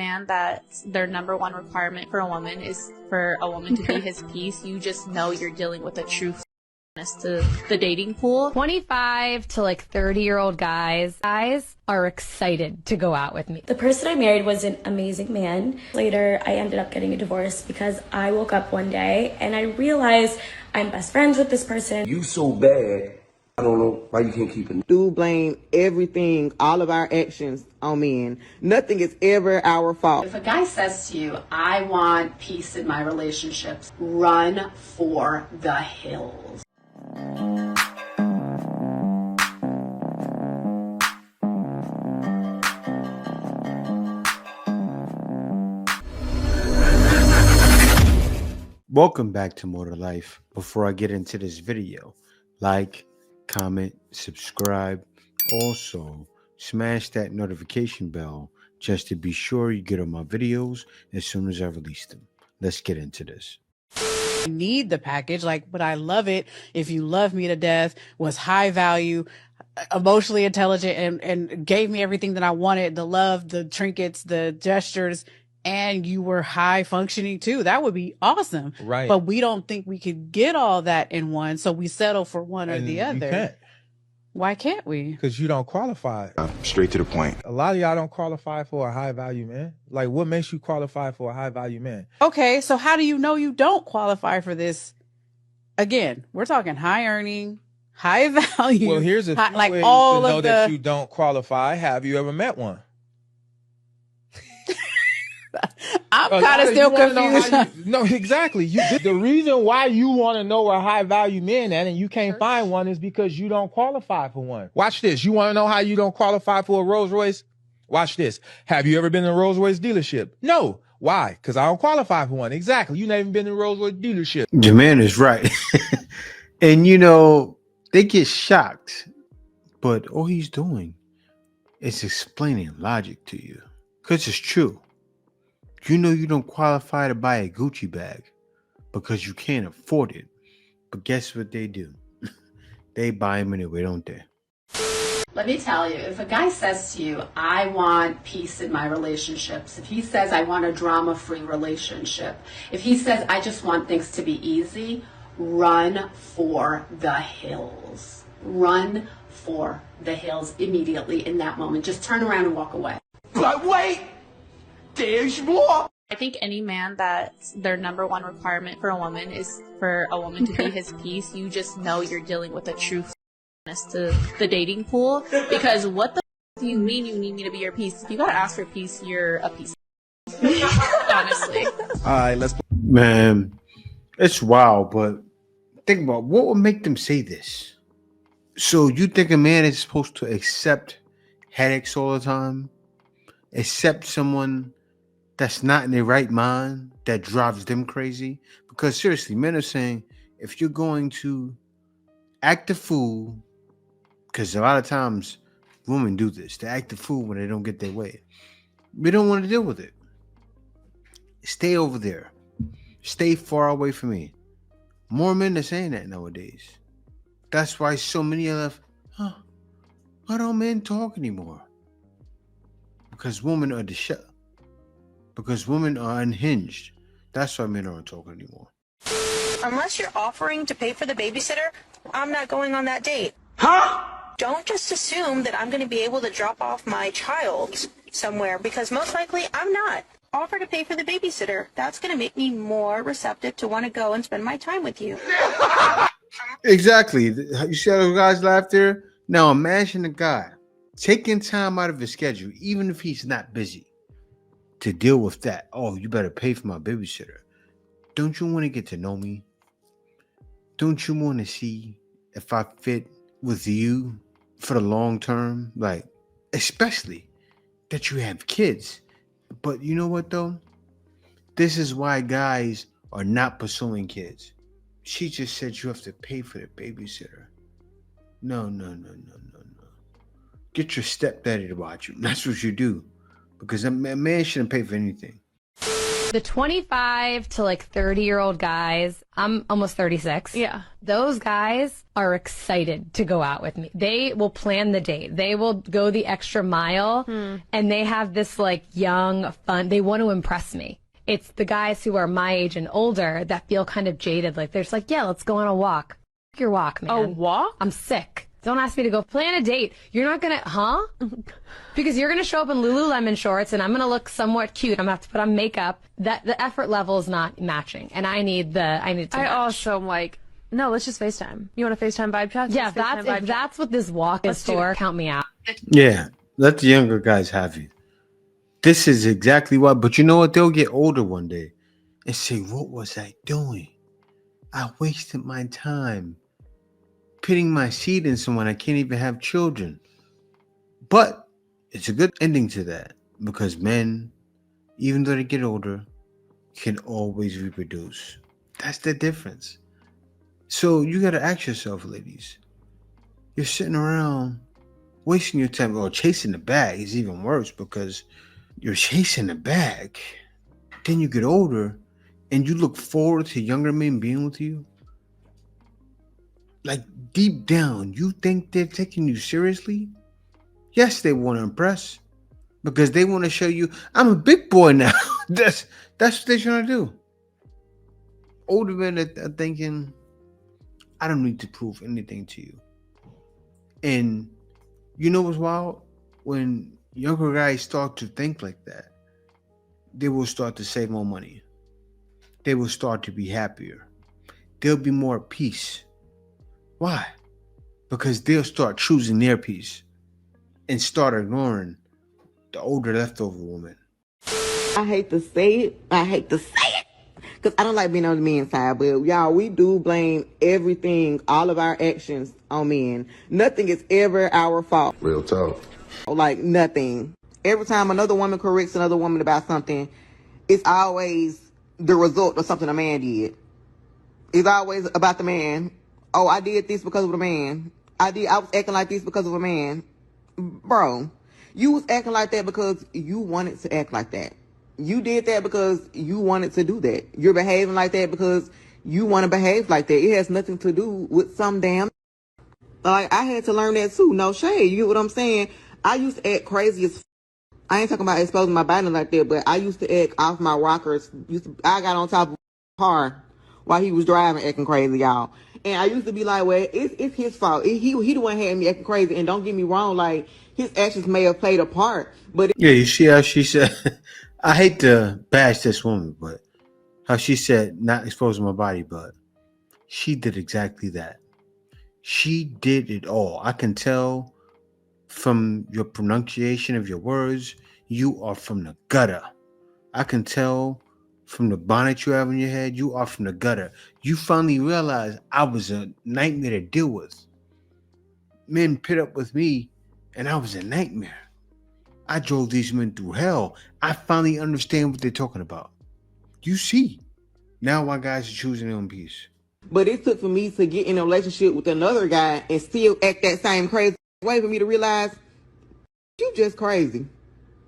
man that their number one requirement for a woman is for a woman to be his piece, you just know you're dealing with a true to the dating pool. 25 to like 30-year-old guys are excited to go out with me. The person I married was an amazing man. Later, I ended up getting a divorce because I woke up one day and I realized I'm best friends with this person. You so bad, I don't know why you can't keep it. Do blame everything, all of our actions on men. Nothing is ever our fault. If a guy says to you, I want peace in my relationships, run for the hills. Welcome back to More to Life. Before I get into this video, like, comment, subscribe. Also, smash that notification bell just to be sure you get on my videos as soon as I release them. Let's get into this. I need the package, but I love it. If you love me to death, was high value, emotionally intelligent, and gave me everything that I wanted, the love, the trinkets, the gestures, and you were high functioning too. That would be awesome. Right. But we don't think we could get all that in one. So we settle for one or the other. You can't. Why can't we? Because you don't qualify. Straight to the point. A lot of y'all don't qualify for a high value man. Like, what makes you qualify for a high value man? Okay. So how do you know you don't qualify for this? Again, we're talking high earning, high value. Well, here's a few like ways all to know of that you don't qualify. Have you ever met one? I'm kind of still confused. No, exactly. The reason why you want to know where high value men at and you can't find one is because you don't qualify for one. Watch this. You want to know how you don't qualify for a Rolls Royce? Watch this. Have you ever been in a Rolls Royce dealership? No. Why? Because I don't qualify for one. Exactly. You never even been in a Rolls Royce dealership. The man is right. And they get shocked, but all he's doing is explaining logic to you because it's true. You don't qualify to buy a Gucci bag because you can't afford it. But guess what they do? They buy them anyway, don't they? Let me tell you, if a guy says to you, I want peace in my relationships, if he says, I want a drama-free relationship, if he says, I just want things to be easy, run for the hills. Run for the hills immediately in that moment. Just turn around and walk away. But wait! There's more! I think any man that their number one requirement for a woman is for a woman to be his piece, you just know you're dealing with a true to the dating pool. Because what the do you mean you need me to be your piece? If you gotta ask for peace, you're a piece. Honestly. Alright, let's... Man, it's wild, but think about what would make them say this. So you think a man is supposed to accept headaches all the time? Accept someone that's not in their right mind, that drives them crazy? Because seriously, men are saying, if you're going to act a fool, because a lot of times women do this, they act a fool when they don't get their way. We don't want to deal with it. Stay over there. Stay far away from me. More men are saying that nowadays. That's why so many are left, why don't men talk anymore? Because women are because women are unhinged. That's why men aren't talking anymore. Unless you're offering to pay for the babysitter, I'm not going on that date. Huh? Don't just assume that I'm going to be able to drop off my child somewhere, because most likely I'm not. Offer to pay for the babysitter. That's going to make me more receptive to want to go and spend my time with you. Exactly. You see how those guys laugh there? Now imagine a guy taking time out of his schedule, even if he's not busy, to deal with that. Oh, you better pay for my babysitter. Don't you want to get to know me? Don't you want to see if I fit with you for the long term? Like, especially that you have kids. But you know what though? This is why guys are not pursuing kids. She just said you have to pay for the babysitter. No. Get your stepdaddy to watch you. That's what you do. Because a man shouldn't pay for anything. The 25 to like 30-year-old guys, I'm almost 36. Yeah. Those guys are excited to go out with me. They will plan the date. They will go the extra mile, and they have this like young, fun, they want to impress me. It's the guys who are my age and older that feel kind of jaded. Like they're just like, yeah, let's go on a walk. Your walk, man. A walk? I'm sick. Don't ask me to go plan a date. You're not gonna, huh? Because you're gonna show up in Lululemon shorts, and I'm gonna look somewhat cute. I'm gonna have to put on makeup. That the effort level is not matching, and I need to. I match. also am like, no, let's just FaceTime. You want to FaceTime vibe chat? Yeah, if that's what this walk is for, count me out. Yeah, let the younger guys have you. This is exactly what. But you know what? They'll get older one day and say, "What was I doing? I wasted my time putting my seed in someone I can't even have children." But it's a good ending to that, because men, even though they get older, can always reproduce. That's the difference. So you got to ask yourself, ladies, you're sitting around wasting your time, or chasing the bag is even worse, because you're chasing the bag. Then you get older and you look forward to younger men being with you. Like deep down, you think they're taking you seriously? Yes, they want to impress, because they want to show you, I'm a big boy now. That's what they're trying to do. Older men are thinking, I don't need to prove anything to you. And you know what's wild? When younger guys start to think like that, they will start to save more money. They will start to be happier. They'll be more at peace. Why? Because they'll start choosing their peace and start ignoring the older leftover woman. I hate to say it. Because I don't like being on the men's side. But y'all, we do blame everything, all of our actions on men. Nothing is ever our fault. Real talk. Like nothing. Every time another woman corrects another woman about something, it's always the result of something a man did. It's always about the man. Oh, I did this because of the man. I was acting like this because of a man. Bro, you was acting like that because you wanted to act like that. You did that because you wanted to do that. You're behaving like that because you want to behave like that. It has nothing to do with some damn. Like, I had to learn that too. No shade. You know what I'm saying? I used to act crazy as I ain't talking about exposing my body like that, but I used to act off my rockers. I got on top of the car while he was driving acting crazy, y'all. And I used to be like, well, it's his fault. He the one had me acting crazy. And don't get me wrong, like, his actions may have played a part. But yeah, you see how she said, I hate to bash this woman, but how she said not exposing my body, but she did exactly that. She did it all. I can tell from your pronunciation of your words, you are from the gutter. I can tell from the bonnet you have on your head, you are from the gutter. You finally realized I was a nightmare to deal with. Men pit up with me, and I was a nightmare. I drove these men through hell. I finally understand what they're talking about. You see, now why guys are choosing their own peace. But it took for me to get in a relationship with another guy and still act that same crazy way for me to realize you just crazy.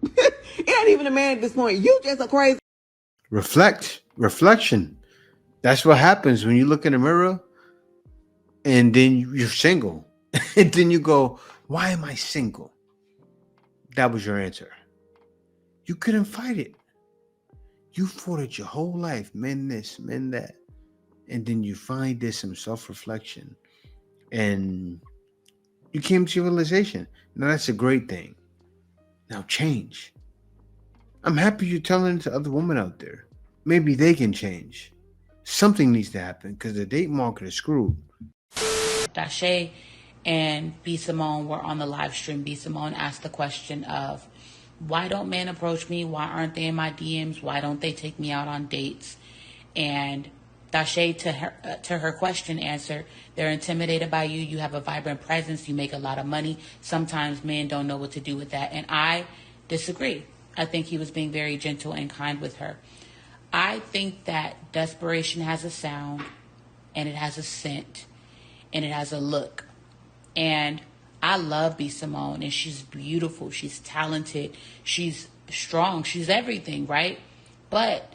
It ain't even a man at this point. You just a crazy. Reflection. That's what happens when you look in the mirror and then you're single. And then you go, why am I single? That was your answer. You couldn't fight it. You fought it your whole life. Men this, men that. And then you find this some self-reflection. And you came to your realization. Now that's a great thing. Now change. I'm happy you're telling it to other women out there. Maybe they can change. Something needs to happen because the date market is screwed. Dashay and B. Simone were on the live stream. B. Simone asked the question of, why don't men approach me? Why aren't they in my DMs? Why don't they take me out on dates? And Dashay, to her question, answered, they're intimidated by you. You have a vibrant presence. You make a lot of money. Sometimes men don't know what to do with that. And I disagree. I think he was being very gentle and kind with her. I think that desperation has a sound, and it has a scent, and it has a look. And I love B. Simone, and she's beautiful. She's talented. She's strong. She's everything, right? But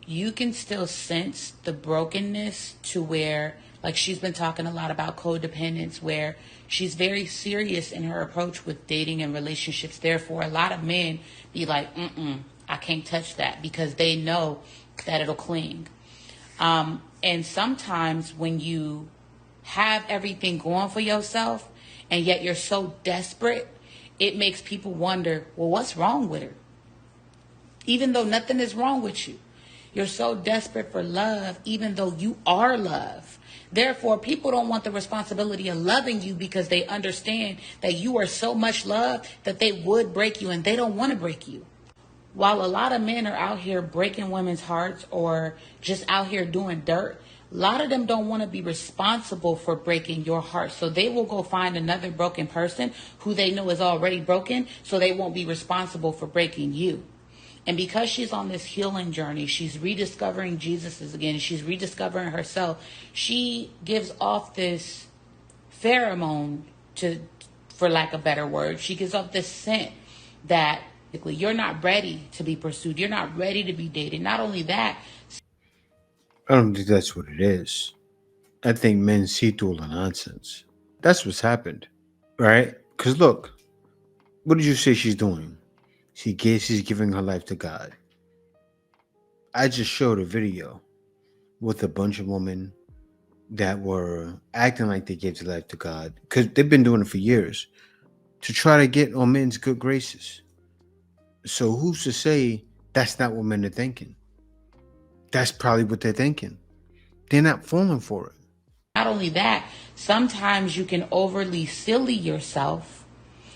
you can still sense the brokenness to where, like, she's been talking a lot about codependence, where she's very serious in her approach with dating and relationships. Therefore, a lot of men be like, I can't touch that, because they know that it'll cling. And sometimes when you have everything going for yourself and yet you're so desperate, it makes people wonder, well, what's wrong with her? Even though nothing is wrong with you. You're so desperate for love, even though you are love. Therefore, people don't want the responsibility of loving you, because they understand that you are so much love that they would break you, and they don't want to break you. While a lot of men are out here breaking women's hearts or just out here doing dirt, a lot of them don't want to be responsible for breaking your heart. So they will go find another broken person who they know is already broken, so they won't be responsible for breaking you. And because she's on this healing journey, she's rediscovering Jesus again, she's rediscovering herself, she gives off this pheromone, for lack of a better word. She gives off this scent that you're not ready to be pursued. You're not ready to be dated. Not only that, I don't think that's what it is. I think men see through all the nonsense. That's what's happened, right? Because look, what did you say she's doing? She's giving her life to God. I just showed a video with a bunch of women that were acting like they gave their life to God, because they've been doing it for years, to try to get on men's good graces. So who's to say that's not what men are thinking? That's probably what they're thinking. They're not falling for it. not only that, sometimes you can overly silly yourself.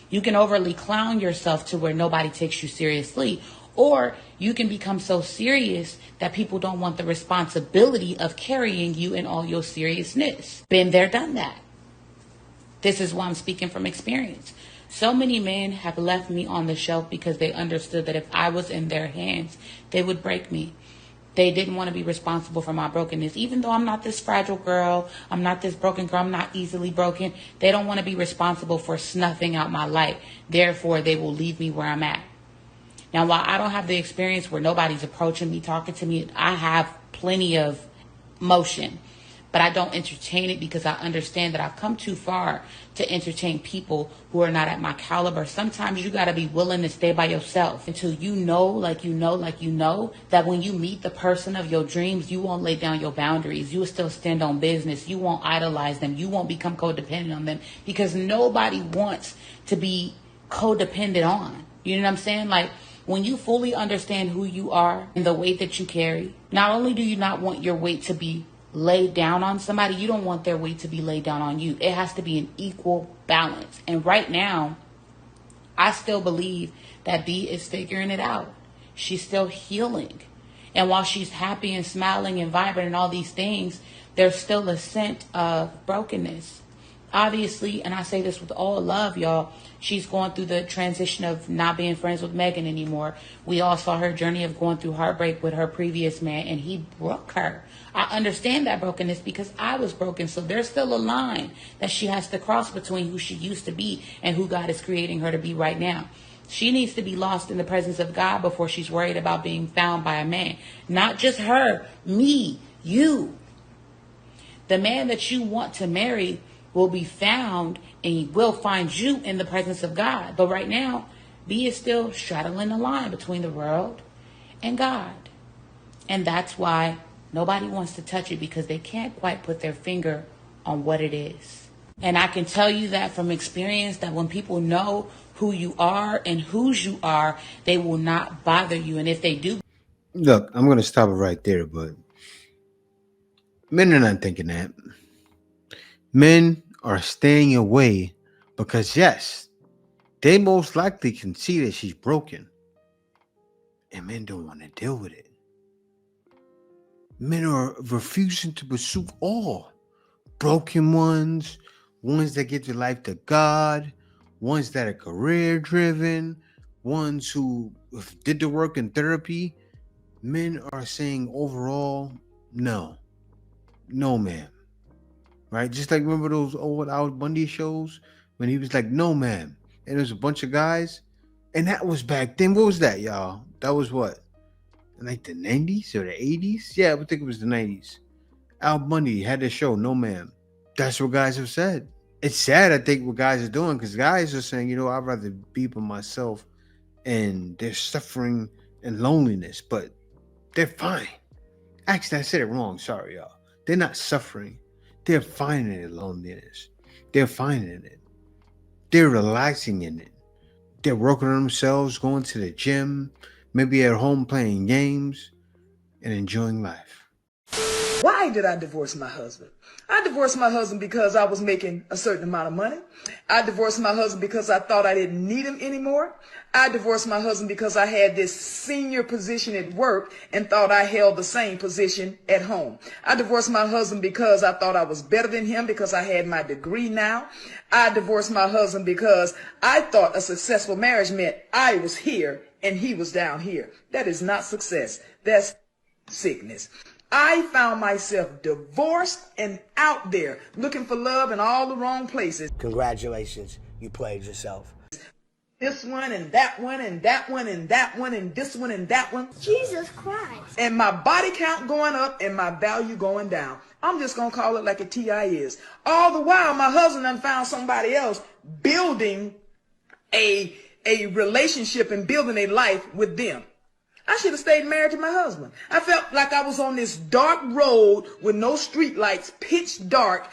You can overly clown yourself to where nobody takes you seriously. Or you can become so serious that people don't want the responsibility of carrying you in all your seriousness. Been there, done that. This is why I'm speaking from experience. So many men have left me on the shelf because they understood that if I was in their hands, they would break me. They didn't want to be responsible for my brokenness. Even though I'm not this fragile girl, I'm not this broken girl, I'm not easily broken, they don't want to be responsible for snuffing out my light. Therefore, they will leave me where I'm at. Now, while I don't have the experience where nobody's approaching me, talking to me, I have plenty of motion. But I don't entertain it because I understand that I've come too far to entertain people who are not at my caliber. Sometimes you got to be willing to stay by yourself until you know that when you meet the person of your dreams, you won't lay down your boundaries. You will still stand on business. You won't idolize them. You won't become codependent on them because nobody wants to be codependent on. You know what I'm saying? Like, when you fully understand who you are and the weight that you carry, not only do you not want your weight to be laid down on somebody, you don't want their weight to be laid down on you. It has to be an equal balance. And right now, I still believe that B is figuring it out. She's still healing. And while she's happy and smiling and vibrant and all these things, there's still a scent of brokenness. Obviously, and I say this with all love, y'all, she's going through the transition of not being friends with Megan anymore. We all saw her journey of going through heartbreak with her previous man, and he broke her. I understand that brokenness because I was broken. So there's still a line that she has to cross between who she used to be and who God is creating her to be right now. She needs to be lost in the presence of God before she's worried about being found by a man. Not just her, me, you. The man that you want to marry will be found and he will find you in the presence of God. But right now, B is still straddling the line between the world and God. And that's why nobody wants to touch it, because they can't quite put their finger on what it is. And I can tell you that from experience, that when people know who you are and whose you are, they will not bother you. And if they do... Look, I'm going to stop it right there, but men are not thinking that. Men are staying away because, yes, they most likely can see that she's broken. And men don't want to deal with it. Men are refusing to pursue all. Broken ones that give their life to God, ones that are career driven, ones who did the work in therapy. Men are saying overall, no, ma'am. Right? Just like, remember those old Al Bundy shows when he was like, no, ma'am. And there's a bunch of guys. And that was back then. What was that, y'all? That was what? in like the 90s or the 80s. Yeah, I would think it was the 90s. Al Bundy had this show, No Man. That's what guys have said. It's sad, I think, what guys are doing, because guys are saying, I'd rather be by myself, and they're suffering and loneliness, but they're fine. Actually, I said it wrong. Sorry, y'all. They're not suffering. They're finding it loneliness. They're finding it. They're relaxing in it. They're working on themselves, going to the gym, maybe at home playing games, and enjoying life. Why did I divorce my husband? I divorced my husband because I was making a certain amount of money. I divorced my husband because I thought I didn't need him anymore. I divorced my husband because I had this senior position at work and thought I held the same position at home. I divorced my husband because I thought I was better than him because I had my degree now. I divorced my husband because I thought a successful marriage meant I was here and he was down here. That is not success. That's sickness. I found myself divorced and out there looking for love in all the wrong places. Congratulations, you played yourself. This one and that one and that one and that one and this one and that one. Jesus Christ. And my body count going up and my value going down. I'm just going to call it like a TI is. All the while, my husband done found somebody else building a relationship and building a life with them. I should have stayed married to my husband. I felt like I was on this dark road with no street lights, pitch dark,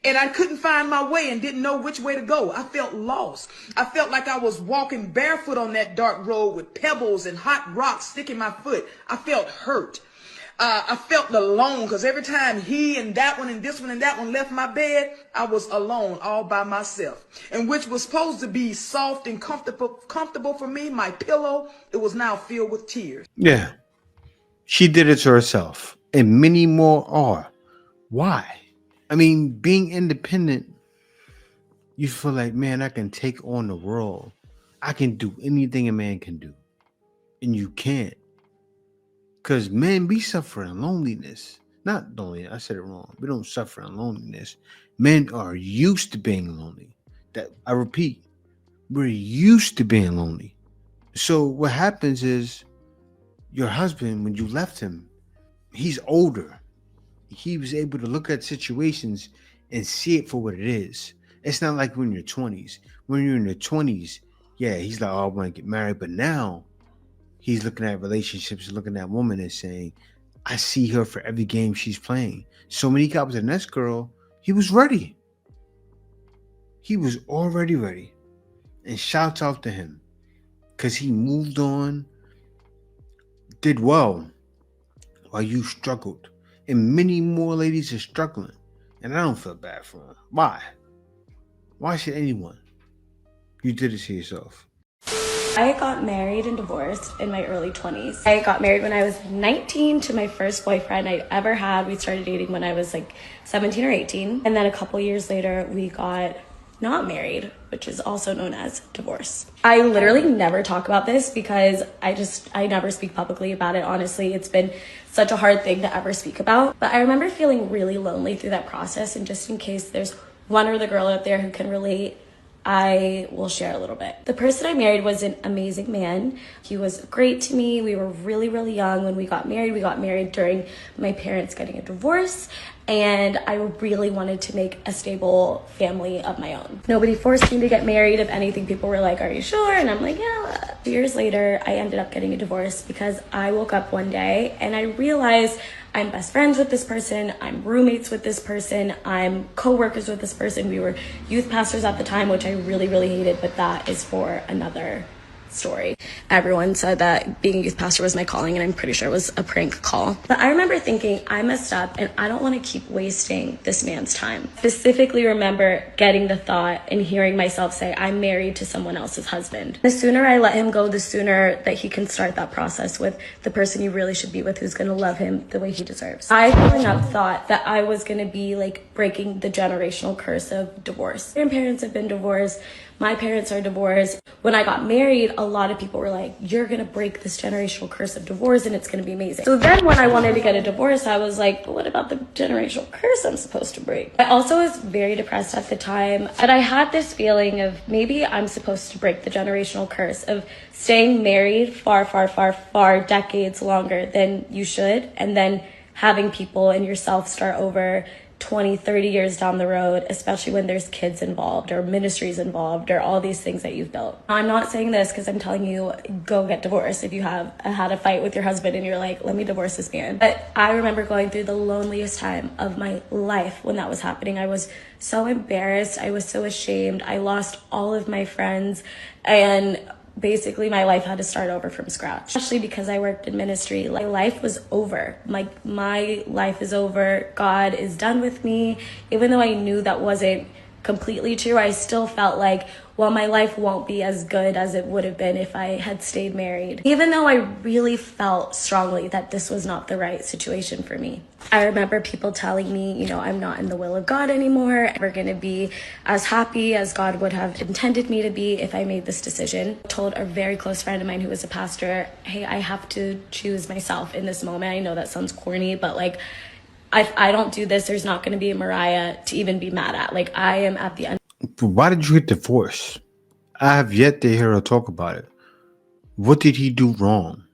and I couldn't find my way and didn't know which way to go. I felt lost. I felt like I was walking barefoot on that dark road with pebbles and hot rocks sticking my foot. I felt hurt. I felt alone because every time he and that one and this one and that one left my bed, I was alone all by myself. And which was supposed to be soft and comfortable for me, my pillow, it was now filled with tears. Yeah. She did it to herself. And many more are. Why? I mean, being independent, you feel like, man, I can take on the world. I can do anything a man can do. And you can't. Because men, we suffer in loneliness. Not loneliness, I said it wrong. We don't suffer in loneliness. Men are used to being lonely. That I repeat, we're used to being lonely. So what happens is your husband, when you left him, he's older. He was able to look at situations and see it for what it is. It's not like when you're 20s. When you're in your 20s, yeah, he's like, oh, I want to get married. But now he's looking at relationships, looking at women and saying, I see her for every game she's playing. So when he got with the next girl, he was ready. He was already ready. And shouts out to him because he moved on, did well while you struggled. And many more ladies are struggling. And I don't feel bad for them. Why? Why should anyone? You did it to yourself. I got married and divorced in my early 20s. I got married when I was 19 to my first boyfriend I'd ever had. We started dating when I was like 17 or 18. And then a couple years later, we got not married, which is also known as divorce. I literally never talk about this because I never speak publicly about it. Honestly, it's been such a hard thing to ever speak about. But I remember feeling really lonely through that process. And just in case there's one other girl out there who can relate, I will share a little bit. The person I married was an amazing man. He was great to me. We were really, really young when we got married. We got married during my parents getting a divorce, and I really wanted to make a stable family of my own. Nobody forced me to get married. If anything, people were like, are you sure? And I'm like, yeah. Years later, I ended up getting a divorce because I woke up one day and I realized I'm best friends with this person, I'm roommates with this person, I'm co-workers with this person. We were youth pastors at the time, which I really, really hated, but that is for another story. Everyone said that being a youth pastor was my calling, and I'm pretty sure it was a prank call. But I remember thinking, I messed up and I don't want to keep wasting this man's time. Specifically remember getting the thought and hearing myself say, I'm married to someone else's husband. The sooner I let him go, the sooner that he can start that process with the person you really should be with, who's going to love him the way he deserves. I growing up thought that I was going to be like breaking the generational curse of divorce. My parents have been divorced. My parents are divorced. When I got married, a lot of people were like, you're gonna break this generational curse of divorce and it's gonna be amazing. So then when I wanted to get a divorce, I was like, but what about the generational curse I'm supposed to break? I also was very depressed at the time, but I had this feeling of maybe I'm supposed to break the generational curse of staying married far decades longer than you should, and then having people and yourself start over 20, 30 years down the road, especially when there's kids involved or ministries involved or all these things that you've built. I'm not saying this because I'm telling you, go get divorced if you have had a fight with your husband and you're like, let me divorce this man. But I remember going through the loneliest time of my life when that was happening. I was so embarrassed. I was so ashamed. I lost all of my friends, and basically my life had to start over from scratch, especially because I worked in ministry. My life was over. My life is over. God is done with me. Even though I knew that wasn't completely true, I still felt like, well, my life won't be as good as it would have been if I had stayed married. Even though I really felt strongly that this was not the right situation for me. I remember people telling me, I'm not in the will of God anymore. I'm never going to be as happy as God would have intended me to be if I made this decision. I told a very close friend of mine who was a pastor, hey, I have to choose myself in this moment. I know that sounds corny, but if I don't do this, there's not going to be a Mariah to even be mad at. I am at the end. But why did you get divorced? I have yet to hear her talk about it. What did he do wrong?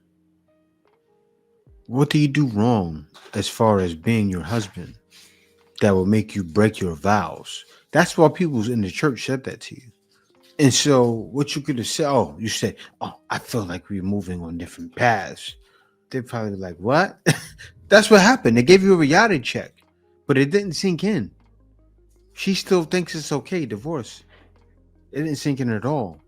What did he do wrong as far as being your husband that will make you break your vows? That's why people in the church said that to you. And so what you could have said, you said, I feel like we're moving on different paths. They're probably like, what? That's what happened. They gave you a reality check, but it didn't sink in. She still thinks it's okay, divorce. It didn't sink in at all.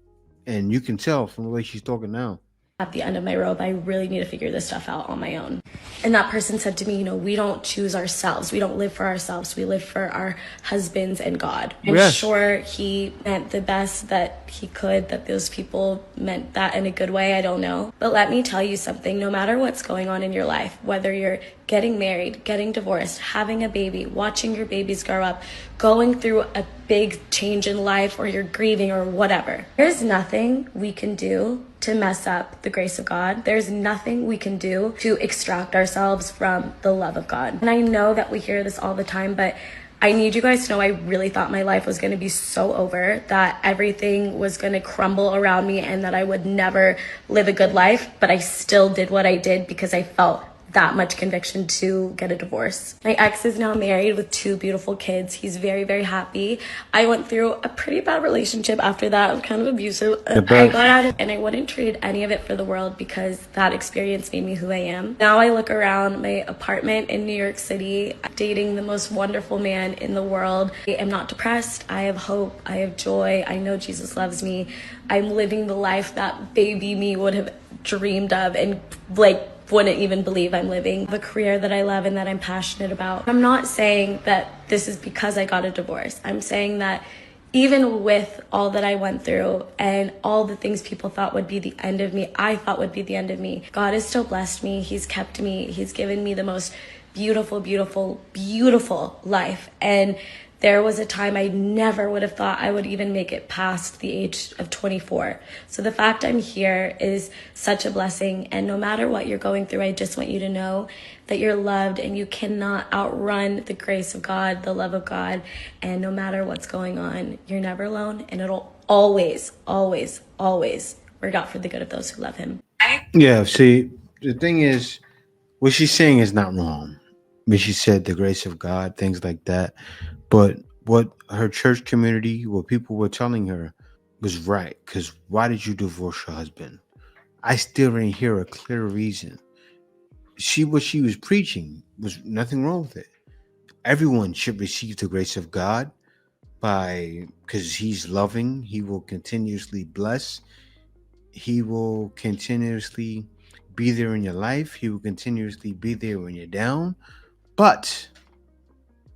And you can tell from the way she's talking now. At the end of my rope, I really need to figure this stuff out on my own. And that person said to me, we don't choose ourselves. We don't live for ourselves. We live for our husbands and God. I'm sure he meant the best that he could, that those people meant that in a good way. I don't know. But let me tell you something. No matter what's going on in your life, whether you're getting married, getting divorced, having a baby, watching your babies grow up, going through a big change in life, or you're grieving or whatever, there's nothing we can do to mess up the grace of God. There's nothing we can do to extract ourselves from the love of God. And I know that we hear this all the time, but I need you guys to know I really thought my life was going to be so over, that everything was going to crumble around me and that I would never live a good life. But I still did what I did because I felt that much conviction to get a divorce. My ex is now married with 2 beautiful kids. He's very, very happy. I went through a pretty bad relationship after that. It was kind of abusive. I got out of it, and I wouldn't trade any of it for the world because that experience made me who I am. Now I look around my apartment in New York City, dating the most wonderful man in the world. I am not depressed. I have hope. I have joy. I know Jesus loves me. I'm living the life that baby me would have dreamed of and wouldn't even believe I'm living. The career that I love and that I'm passionate about. I'm not saying that this is because I got a divorce. I'm saying that even with all that I went through and all the things people thought would be the end of me, I thought would be the end of me, God has still blessed me. He's kept me. He's given me the most beautiful, beautiful, beautiful life. And there was a time I never would have thought I would even make it past the age of 24. So the fact I'm here is such a blessing. And no matter what you're going through, I just want you to know that you're loved and you cannot outrun the grace of God, the love of God. And no matter what's going on, you're never alone. And it'll always, always, always work out for the good of those who love him. Yeah, see, the thing is, what she's saying is not wrong. When she said the grace of God, things like that. But what her church community, what people were telling her was right. Because why did you divorce your husband? I still didn't hear a clear reason. What she was preaching was nothing wrong with it. Everyone should receive the grace of God because he's loving. He will continuously bless. He will continuously be there in your life. He will continuously be there when you're down. But,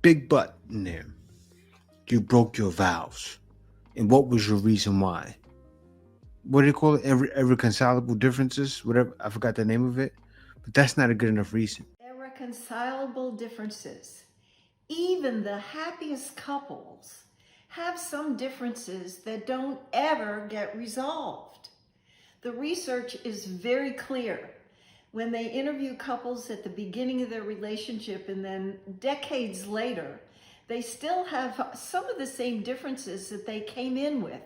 big but in there, you broke your vows. And what was your reason why? What do they call it? Irreconcilable differences? Whatever. I forgot the name of it. But that's not a good enough reason. Irreconcilable differences. Even the happiest couples have some differences that don't ever get resolved. The research is very clear. When they interview couples at the beginning of their relationship and then decades later, they still have some of the same differences that they came in with.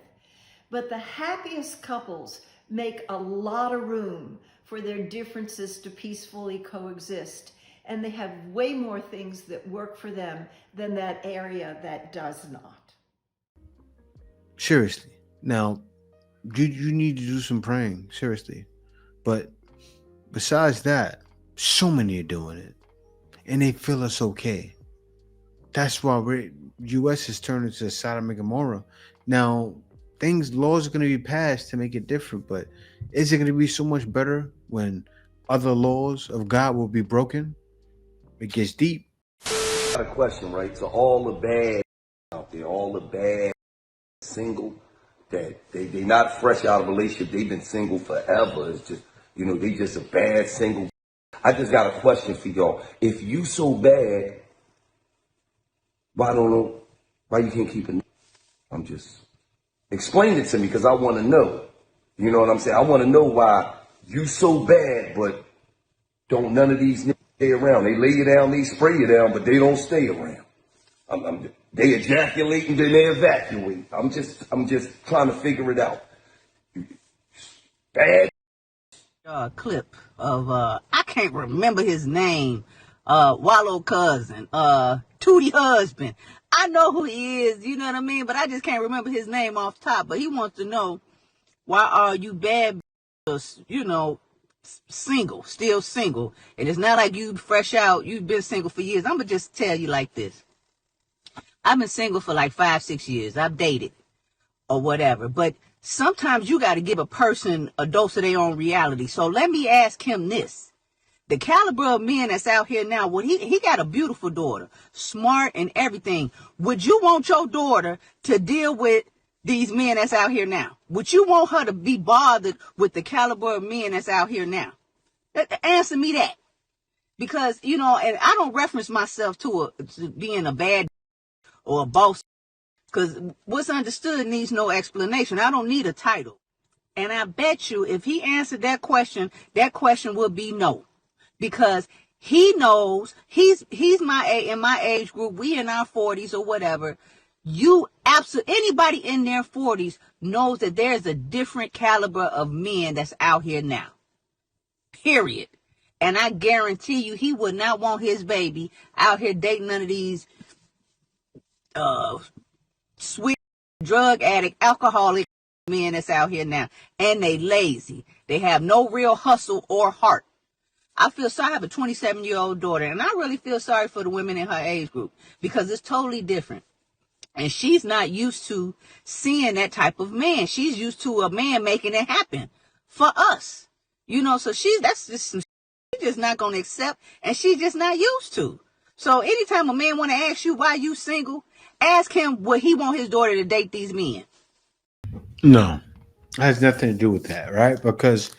But the happiest couples make a lot of room for their differences to peacefully coexist. And they have way more things that work for them than that area that does not. Seriously. Now, you need to do some praying, seriously. But besides that, so many are doing it. And they feel it's okay. That's why U.S. has turned into Sodom and Gomorrah. Now, laws are going to be passed to make it different, but is it going to be so much better when other laws of God will be broken? It gets deep. I got a question, right? So all the bad out there, all the bad single, that they not fresh out of a relationship, they've been single forever. It's just, they just a bad single. I just got a question for y'all. If you so bad, why you can't keep it? I'm just, explain it to me because I want to know. You know what I'm saying? I want to know why you so bad, but don't none of these niggas stay around. They lay you down, they spray you down, but they don't stay around. They ejaculate and then they evacuate. I'm just trying to figure it out. Bad. Clip of I can't remember his name. Wallow cousin, Tootie husband. I know who he is, you know what I mean? But I just can't remember his name off top. But he wants to know, why are you bad, single, still single? And it's not like you fresh out, you've been single for years. I'm going to just tell you like this. I've been single for like 5-6 years. I've dated or whatever. But sometimes you got to give a person a dose of their own reality. So let me ask him this. The caliber of men that's out here now, he got a beautiful daughter, smart and everything. Would you want your daughter to deal with these men that's out here now? Would you want her to be bothered with the caliber of men that's out here now? Answer me that. Because, and I don't reference myself to being a bad or a boss, because what's understood needs no explanation. I don't need a title. And I bet you if he answered that question would be no. Because he knows he's in my age group, we in our 40s or whatever. Anybody in their 40s knows that there's a different caliber of men that's out here now. Period. And I guarantee you he would not want his baby out here dating none of these sweet drug addict, alcoholic men that's out here now. And they lazy. They have no real hustle or heart. I feel sorry. I have a 27-year-old daughter, and I really feel sorry for the women in her age group because it's totally different. And she's not used to seeing that type of man. She's used to a man making it happen for us. So she's just not going to accept, and she's just not used to. So anytime a man want to ask you why you single, ask him would he want his daughter to date these men? No, it has nothing to do with that, right? Because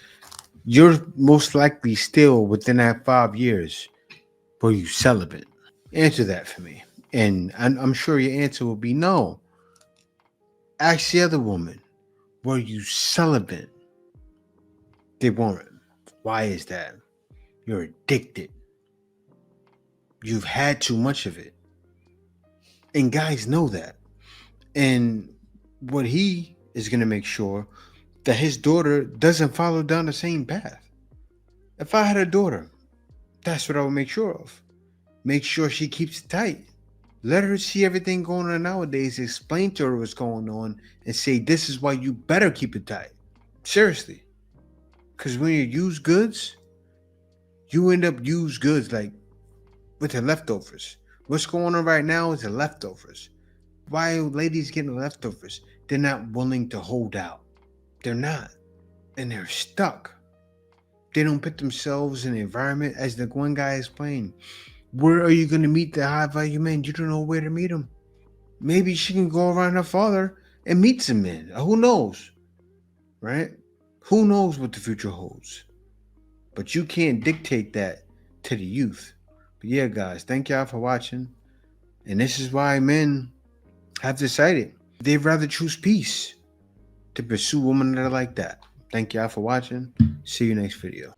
you're most likely still within that 5 years where you celibate. Answer that for me. And I'm sure your answer will be no. Ask the other woman, were you celibate? They weren't. Why is that? You're addicted. You've had too much of it. And guys know that. And what he is going to make sure that his daughter doesn't follow down the same path. If I had a daughter, that's what I would make sure of. Make sure she keeps it tight. Let her see everything going on nowadays. Explain to her what's going on and say, this is why you better keep it tight. Seriously. Because when you use goods, you end up use goods like with the leftovers. What's going on right now is the leftovers. Why are ladies getting leftovers? They're not willing to hold out. They're not. And they're stuck. They don't put themselves in the environment, as the one guy explained. Where are you going to meet the high value men? You don't know where to meet them. Maybe she can go around her father and meet some men. Who knows? Right? Who knows what the future holds? But you can't dictate that to the youth. But yeah, guys, thank y'all for watching. And this is why men have decided They'd rather choose peace to pursue women that are like that. Thank y'all for watching. See you next video.